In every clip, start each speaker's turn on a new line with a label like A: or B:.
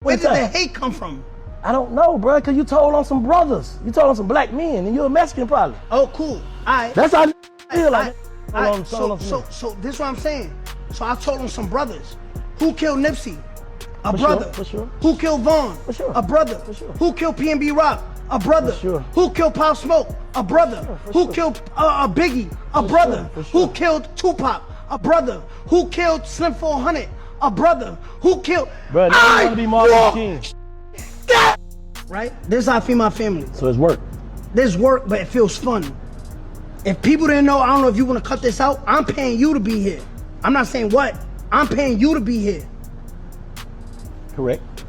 A: Where did the hate come from?
B: I don't know, bro, because you told on some brothers. You told on some black men, and you're a Mexican probably.
A: Oh, cool. All right.
B: That's how I feel like.
A: So this is what I'm saying. So I told on some brothers. Who killed Nipsey? A brother.
B: For sure.
A: Who killed Vaughn?
B: For sure.
A: A brother.
B: For sure.
A: Who killed PNB Rock? A brother.
B: For sure.
A: Who killed Pop Smoke? A brother. Who killed Biggie? A brother. Who killed Tupac? A brother. Who killed Slim 400? A brother. Who killed...
B: Bro, you want to be Martin King.
A: Right? This is how I feed my family.
B: So it's work.
A: This work, but it feels fun. If people didn't know, I don't know if you want to cut this out, I'm paying you to be here. I'm not saying what. I'm paying you to be here.
B: Correct.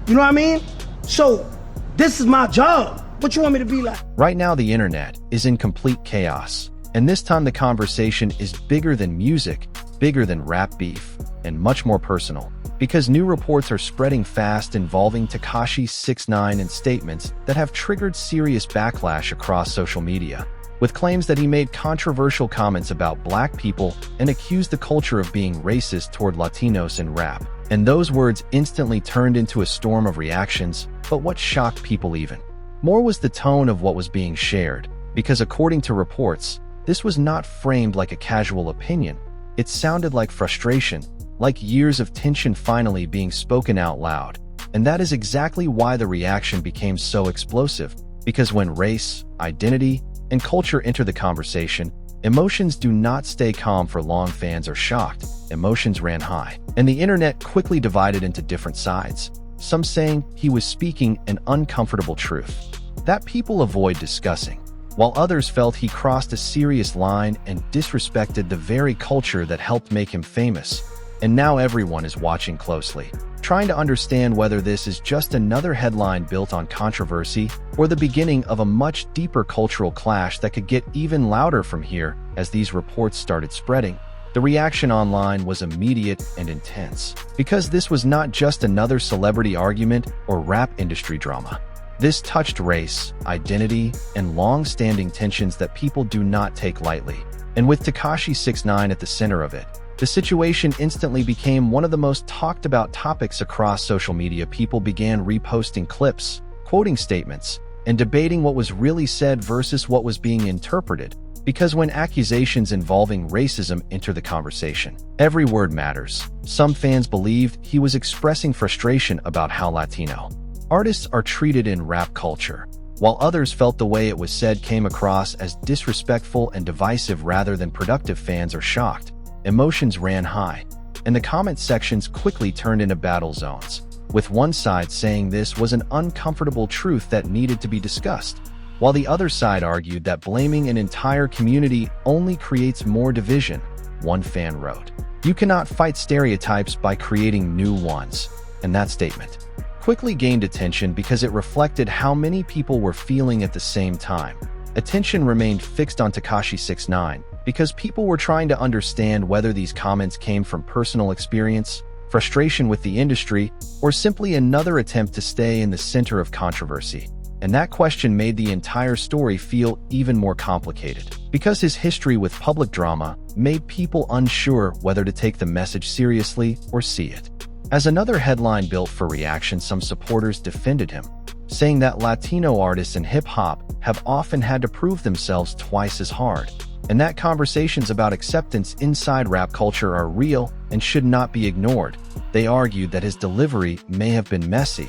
A: You know what I mean? So, this is my job. What you want me to be like?
C: Right now, the internet is in complete chaos. And this time the conversation is bigger than music, bigger than rap beef, and much more personal. Because new reports are spreading fast involving Tekashi 6ix9ine and statements that have triggered serious backlash across social media, with claims that he made controversial comments about black people and accused the culture of being racist toward Latinos in rap. And those words instantly turned into a storm of reactions, but what shocked people even more was the tone of what was being shared, because according to reports, this was not framed like a casual opinion. It sounded like frustration, like years of tension finally being spoken out loud. And that is exactly why the reaction became so explosive, because when race, identity, and culture enter the conversation, emotions do not stay calm for long. Fans are shocked, emotions ran high, and the internet quickly divided into different sides, some saying he was speaking an uncomfortable truth that people avoid discussing, while others felt he crossed a serious line and disrespected the very culture that helped make him famous. And now everyone is watching closely, trying to understand whether this is just another headline built on controversy or the beginning of a much deeper cultural clash that could get even louder from here. As these reports started spreading, the reaction online was immediate and intense, because this was not just another celebrity argument or rap industry drama. This touched race, identity, and long-standing tensions that people do not take lightly. And with Tekashi 6ix9ine at the center of it, the situation instantly became one of the most talked about topics across social media. People began reposting clips, quoting statements, and debating what was really said versus what was being interpreted. Because when accusations involving racism enter the conversation, every word matters. Some fans believed he was expressing frustration about how Latino artists are treated in rap culture, while others felt the way it was said came across as disrespectful and divisive rather than productive. Fans are shocked. Emotions ran high, and the comment sections quickly turned into battle zones, with one side saying this was an uncomfortable truth that needed to be discussed, while the other side argued that blaming an entire community only creates more division. One fan wrote, "You cannot fight stereotypes by creating new ones." And that statement quickly gained attention because it reflected how many people were feeling at the same time. Attention remained fixed on Tekashi 6ix9ine, because people were trying to understand whether these comments came from personal experience, frustration with the industry, or simply another attempt to stay in the center of controversy. And that question made the entire story feel even more complicated, because his history with public drama made people unsure whether to take the message seriously or see it as another headline built for reaction. Some supporters defended him, saying that Latino artists in hip-hop have often had to prove themselves twice as hard, and that conversations about acceptance inside rap culture are real and should not be ignored. They argued that his delivery may have been messy,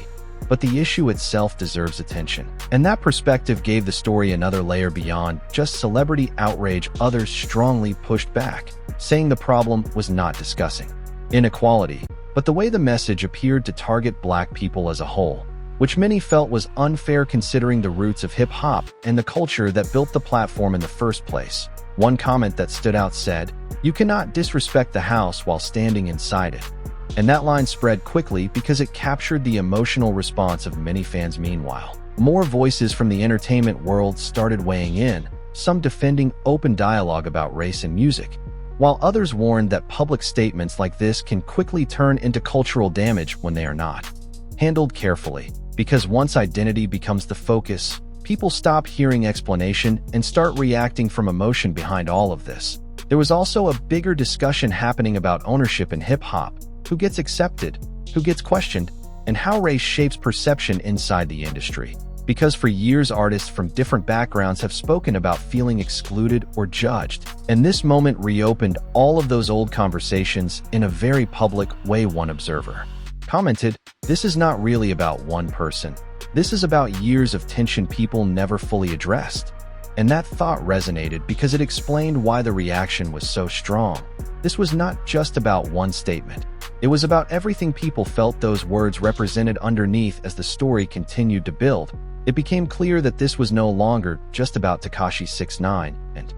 C: but the issue itself deserves attention. And that perspective gave the story another layer beyond just celebrity outrage. Others strongly pushed back, saying the problem was not discussing inequality, but the way the message appeared to target black people as a whole, which many felt was unfair considering the roots of hip-hop and the culture that built the platform in the first place. One comment that stood out said, "You cannot disrespect the house while standing inside it." And that line spread quickly because it captured the emotional response of many fans. Meanwhile, more voices from the entertainment world started weighing in, some defending open dialogue about race and music, while others warned that public statements like this can quickly turn into cultural damage when they are not handled carefully. Because once identity becomes the focus, people stop hearing explanation and start reacting from emotion. Behind all of this, there was also a bigger discussion happening about ownership in hip-hop. Who gets accepted? Who gets questioned? and how race shapes perception inside the industry. Because for years artists from different backgrounds have spoken about feeling excluded or judged, and this moment reopened all of those old conversations in a very public way. One observer commented, "This is not really about one person. This is about years of tension people never fully addressed." And that thought resonated because it explained why the reaction was so strong. This was not just about one statement. It was about everything people felt those words represented underneath. As the story continued to build, it became clear that this was no longer just about Tekashi 6ix9ine and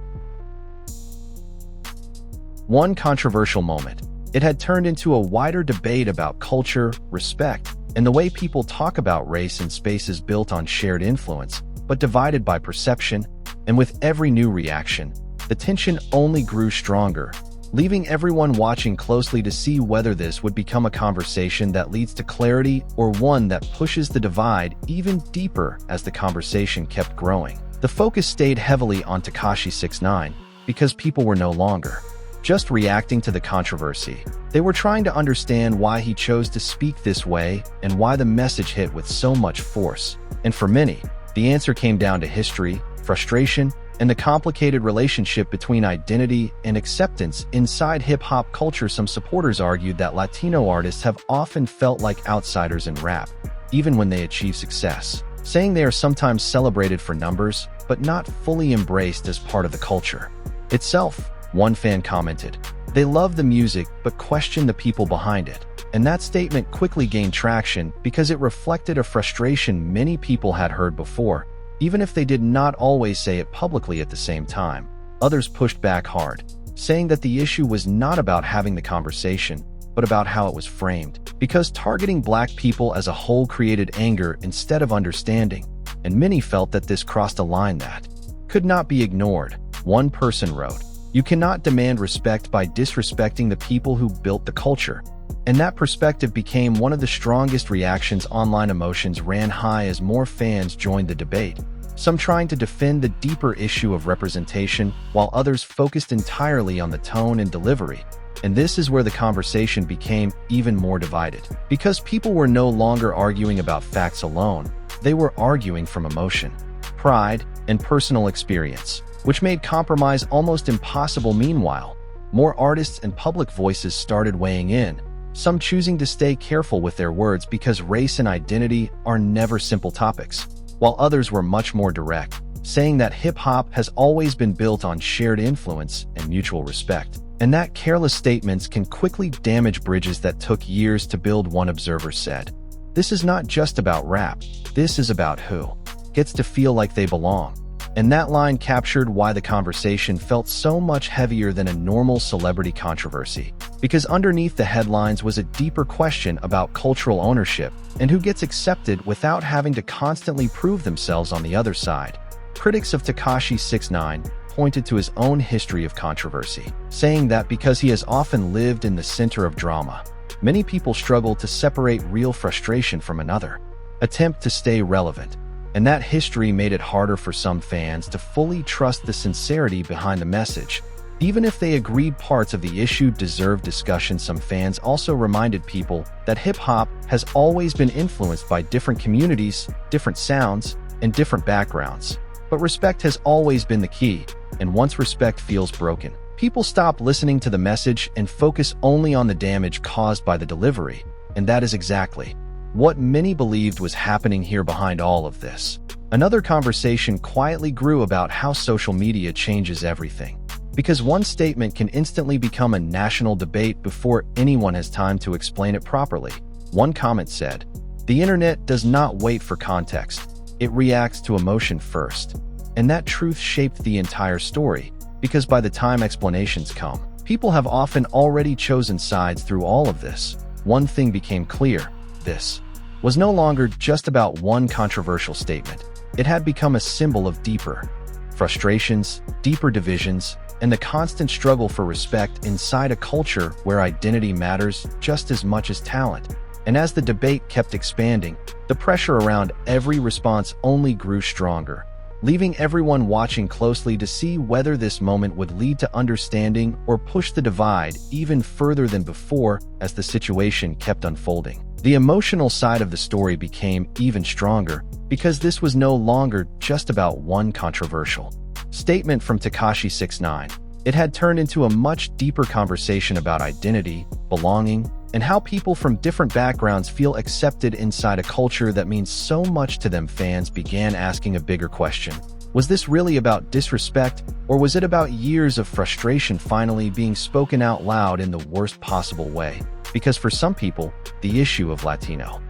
C: one controversial moment. It had turned into a wider debate about culture, respect, and the way people talk about race in spaces built on shared influence, but divided by perception. And with every new reaction, the tension only grew stronger, leaving everyone watching closely to see whether this would become a conversation that leads to clarity or one that pushes the divide even deeper. As the conversation kept growing, the focus stayed heavily on Tekashi 6ix9ine because people were no longer just reacting to the controversy. They were trying to understand why he chose to speak this way and why the message hit with so much force. And for many, the answer came down to history, frustration, and the complicated relationship between identity and acceptance inside hip-hop culture. Some supporters argued that Latino artists have often felt like outsiders in rap, even when they achieve success, saying they are sometimes celebrated for numbers, but not fully embraced as part of the culture itself. One fan commented, "They love the music but question the people behind it." And that statement quickly gained traction because it reflected a frustration many people had heard before, even if they did not always say it publicly at the same time. Others pushed back hard, saying that the issue was not about having the conversation, but about how it was framed, because targeting Black people as a whole created anger instead of understanding, and many felt that this crossed a line that could not be ignored. One person wrote, "You cannot demand respect by disrespecting the people who built the culture." And that perspective became one of the strongest reactions. Online emotions ran high as more fans joined the debate, some trying to defend the deeper issue of representation, while others focused entirely on the tone and delivery. And this is where the conversation became even more divided, because people were no longer arguing about facts alone. They were arguing from emotion, pride, and personal experience, which made compromise almost impossible. Meanwhile, more artists and public voices started weighing in, some choosing to stay careful with their words because race and identity are never simple topics, while others were much more direct, saying that hip-hop has always been built on shared influence and mutual respect, and that careless statements can quickly damage bridges that took years to build. One observer said, "This is not just about rap, this is about who gets to feel like they belong." And that line captured why the conversation felt so much heavier than a normal celebrity controversy, because underneath the headlines was a deeper question about cultural ownership and who gets accepted without having to constantly prove themselves on the other side. Critics of Tekashi 6ix9ine pointed to his own history of controversy, saying that because he has often lived in the center of drama, many people struggle to separate real frustration from another attempt to stay relevant. And that history made it harder for some fans to fully trust the sincerity behind the message, even if they agreed parts of the issue deserved discussion. Some fans also reminded people that hip-hop has always been influenced by different communities, different sounds, and different backgrounds. But respect has always been the key, and once respect feels broken, people stop listening to the message and focus only on the damage caused by the delivery. And that is exactly what many believed was happening here behind all of this. Another conversation quietly grew about how social media changes everything, because one statement can instantly become a national debate before anyone has time to explain it properly. One comment said, "The internet does not wait for context, it reacts to emotion first." And that truth shaped the entire story, because by the time explanations come, people have often already chosen sides. Through all of this, one thing became clear: this was no longer just about one controversial statement. It had become a symbol of deeper frustrations, deeper divisions, and the constant struggle for respect inside a culture where identity matters just as much as talent. And as the debate kept expanding, the pressure around every response only grew stronger, leaving everyone watching closely to see whether this moment would lead to understanding or push the divide even further than before. As the situation kept unfolding, The emotional side of the story became even stronger because this was no longer just about one controversial statement from Tekashi 6ix9ine. It had turned into a much deeper conversation about identity, belonging, and how people from different backgrounds feel accepted inside a culture that means so much to them. Fans began asking a bigger question. Was this really about disrespect, or was it about years of frustration finally being spoken out loud in the worst possible way? Because for some people, the issue of Latino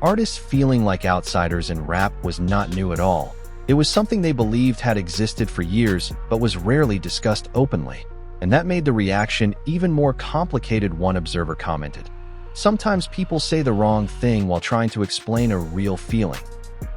C: artists feeling like outsiders in rap was not new at all. It was something they believed had existed for years, but was rarely discussed openly. And that made the reaction even more complicated, one observer commented. Sometimes people say the wrong thing while trying to explain a real feeling.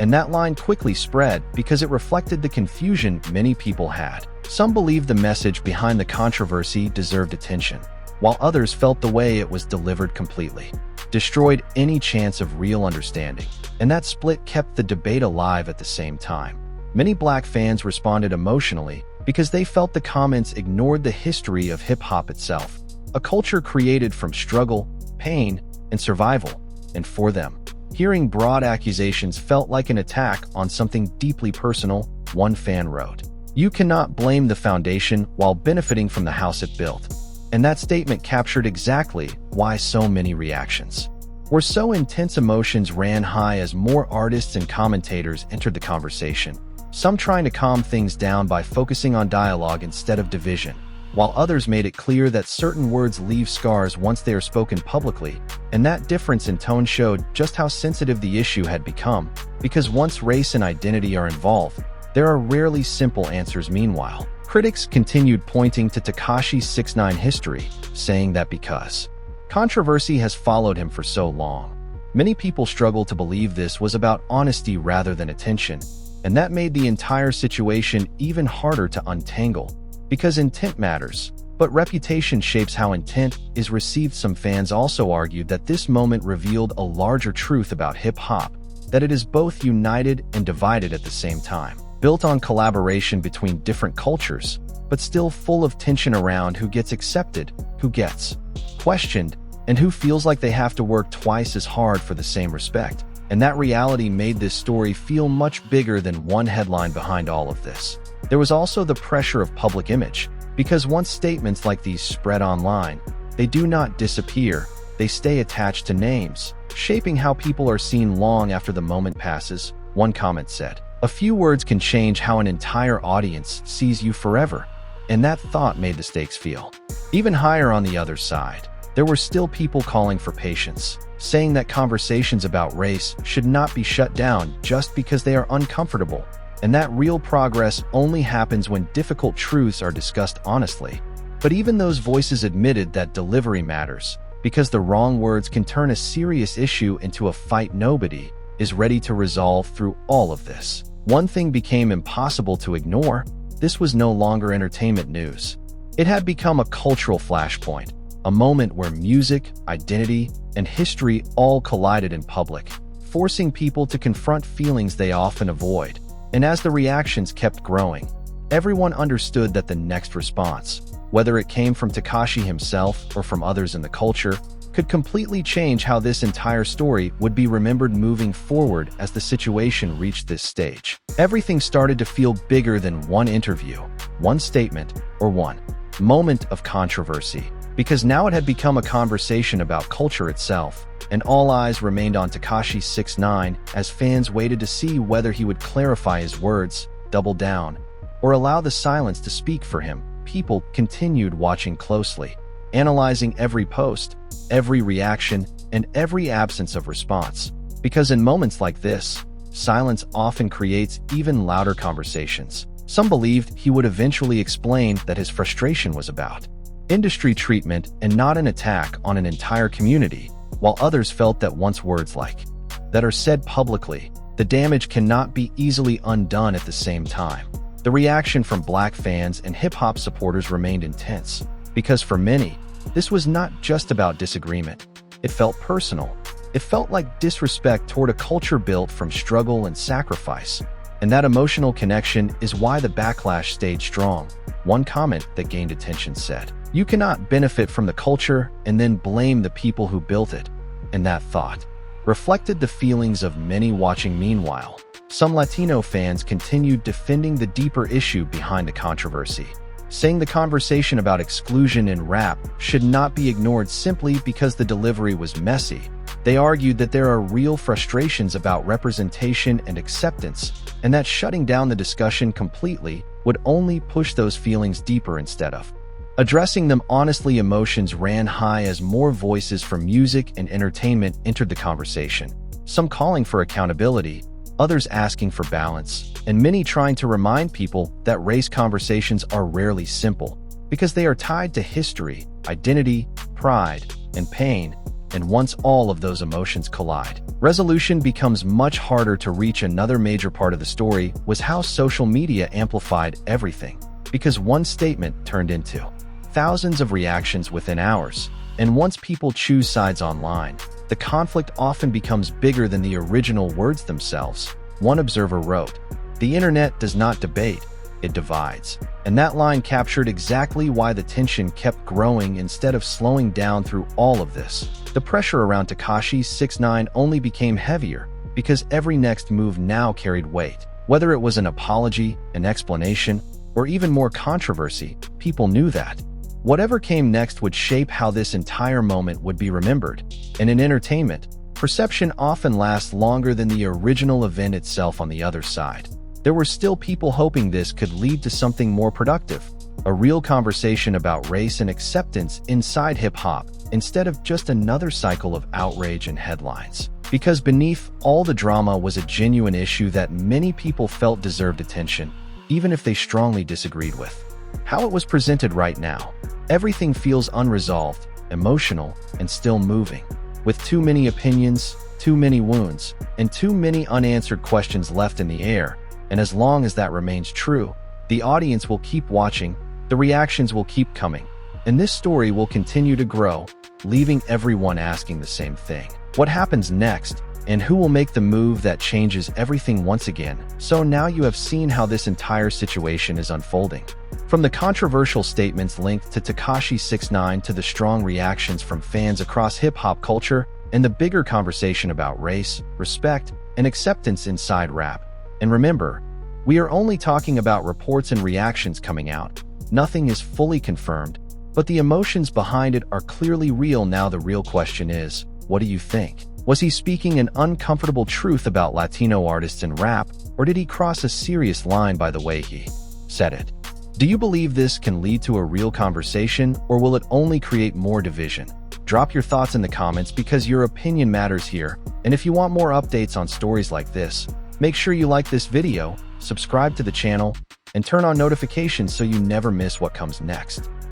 C: And that line quickly spread because it reflected the confusion many people had. Some believed the message behind the controversy deserved attention, while others felt the way it was delivered completely destroyed any chance of real understanding. And that split kept the debate alive at the same time. Many Black fans responded emotionally because they felt the comments ignored the history of hip-hop itself, a culture created from struggle, pain, and survival. And for them, hearing broad accusations felt like an attack on something deeply personal. One fan wrote, "You cannot blame the foundation while benefiting from the house it built." And that statement captured exactly why so many reactions were so intense. Emotions ran high as more artists and commentators entered the conversation, some trying to calm things down by focusing on dialogue instead of division, while others made it clear that certain words leave scars once they are spoken publicly. And that difference in tone showed just how sensitive the issue had become, because once race and identity are involved, there are rarely simple answers. Meanwhile, critics continued pointing to Tekashi 6ix9ine history, saying that because controversy has followed him for so long, many people struggle to believe this was about honesty rather than attention, and that made the entire situation even harder to untangle, because intent matters, but reputation shapes how intent is received. Some fans also argued that this moment revealed a larger truth about hip-hop, that it is both united and divided at the same time, built on collaboration between different cultures, but still full of tension around who gets accepted, who gets questioned, and who feels like they have to work twice as hard for the same respect. And that reality made this story feel much bigger than one headline. Behind all of this, there was also the pressure of public image, because once statements like these spread online, they do not disappear, they stay attached to names, shaping how people are seen long after the moment passes. One comment said, "A few words can change how an entire audience sees you forever." And that thought made the stakes feel even higher. On the other side, there were still people calling for patience, saying that conversations about race should not be shut down just because they are uncomfortable, and that real progress only happens when difficult truths are discussed honestly. But even those voices admitted that delivery matters, because the wrong words can turn a serious issue into a fight nobody is ready to resolve. Through all of this, one thing became impossible to ignore. This was no longer entertainment news. It had become a cultural flashpoint, a moment where music, identity, and history all collided in public, forcing people to confront feelings they often avoid. And as the reactions kept growing, everyone understood that the next response, whether it came from Tekashi himself or from others in the culture, could completely change how this entire story would be remembered moving forward. As the situation reached this stage, everything started to feel bigger than one interview, one statement, or one moment of controversy, because now it had become a conversation about culture itself, and all eyes remained on Tekashi 6ix9ine as fans waited to see whether he would clarify his words, double down, or allow the silence to speak for him. People continued watching closely, analyzing every post, every reaction, and every absence of response, because in moments like this, silence often creates even louder conversations. Some believed he would eventually explain that his frustration was about industry treatment and not an attack on an entire community, while others felt that once words like that are said publicly, the damage cannot be easily undone. At the same time, the reaction from Black fans and hip-hop supporters remained intense, because for many, this was not just about disagreement. It felt personal. It felt like disrespect toward a culture built from struggle and sacrifice. And that emotional connection is why the backlash stayed strong. One comment that gained attention said, "You cannot benefit from the culture and then blame the people who built it." and that thought reflected the feelings of many watching. Meanwhile, some Latino fans continued defending the deeper issue behind the controversy, saying the conversation about exclusion in rap should not be ignored simply because the delivery was messy. They argued that there are real frustrations about representation and acceptance, and that shutting down the discussion completely would only push those feelings deeper instead of addressing them honestly. Emotions ran high as more voices from music and entertainment entered the conversation, some calling for accountability, others asking for balance, and many trying to remind people that race conversations are rarely simple because they are tied to history, identity, pride, and pain. And once all of those emotions collide, resolution becomes much harder to reach. Another major part of the story was how social media amplified everything, because one statement turned into thousands of reactions within hours. And once people choose sides online, the conflict often becomes bigger than the original words themselves. One observer wrote, "The internet does not debate, it divides." And that line captured exactly why the tension kept growing instead of slowing down through all of this. The pressure around Tekashi 6ix9ine only became heavier because every next move now carried weight. Whether it was an apology, an explanation, or even more controversy, people knew that whatever came next would shape how this entire moment would be remembered. And in entertainment, perception often lasts longer than the original event itself. On the other side, there were still people hoping this could lead to something more productive, a real conversation about race and acceptance inside hip-hop, instead of just another cycle of outrage and headlines. Because beneath all the drama was a genuine issue that many people felt deserved attention, even if they strongly disagreed with how it was presented. Right now, everything feels unresolved, emotional, and still moving, with too many opinions, too many wounds, and too many unanswered questions left in the air. And as long as that remains true, the audience will keep watching, the reactions will keep coming, and this story will continue to grow, leaving everyone asking the same thing: what happens next, and who will make the move that changes everything once again? So now you have seen how this entire situation is unfolding. From the controversial statements linked to Tekashi 6ix9ine to the strong reactions from fans across hip-hop culture, and the bigger conversation about race, respect, and acceptance inside rap. And remember, we are only talking about reports and reactions coming out. Nothing is fully confirmed, but the emotions behind it are clearly real. Now the real question is, what do you think? Was he speaking an uncomfortable truth about Latino artists in rap, or did he cross a serious line by the way he said it? Do you believe this can lead to a real conversation, or will it only create more division? Drop your thoughts in the comments because your opinion matters here. And if you want more updates on stories like this, make sure you like this video, subscribe to the channel, and turn on notifications so you never miss what comes next.